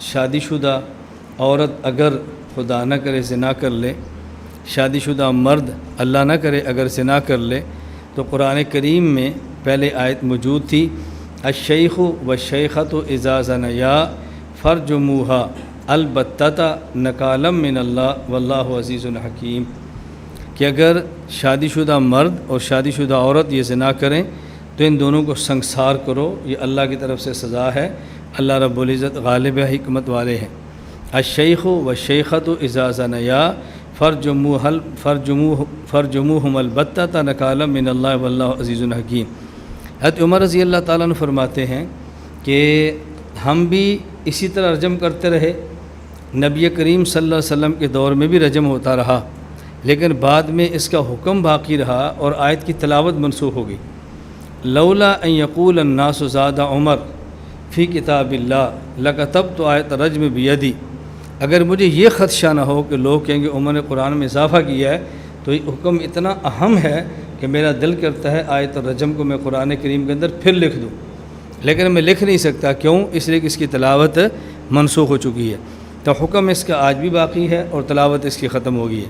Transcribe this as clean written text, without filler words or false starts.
شادی شدہ عورت اگر خدا نہ کرے زنا کر لے، شادی شدہ مرد اللہ نہ کرے اگر زنا کر لے، تو قرآن کریم میں پہلے آیت موجود تھی، الشیخ والشیخۃ اذا زنیا فرجموہا البتۃ نکالا من اللہ واللہ عزیز حکیم، کہ اگر شادی شدہ مرد اور شادی شدہ عورت یہ زنا کریں تو ان دونوں کو سنگسار کرو، یہ اللہ کی طرف سے سزا ہے، اللہ رب العزت غالب حکمت والے ہیں۔ الشیخ والشیخۃ اذا زنیا فرجموہم البتۃ نکالا من اللہ واللہ عزیز حکیم۔ حضرت عمر رضی اللہ تعالیٰ عنہ فرماتے ہیں کہ ہم بھی اسی طرح رجم کرتے رہے، نبی کریم صلی اللہ علیہ وسلم کے دور میں بھی رجم ہوتا رہا، لیکن بعد میں اس کا حکم باقی رہا اور آیت کی تلاوت منسوخ ہو گئی، لولا ان یقول الناس زاد عمر فی کتاب اللہ لکتبت آیت رجم بیدی، اگر مجھے یہ خدشہ نہ ہو کہ لوگ کہیں گے عمر نے قرآن میں اضافہ کیا ہے تو یہ حکم اتنا اہم ہے کہ میرا دل کرتا ہے آیت الرجم کو میں قرآن کریم کے اندر پھر لکھ دوں، لیکن میں لکھ نہیں سکتا، کیوں؟ اس لیے کہ اس کی تلاوت منسوخ ہو چکی ہے، تو حکم اس کا آج بھی باقی ہے اور تلاوت اس کی ختم ہو گئی ہے۔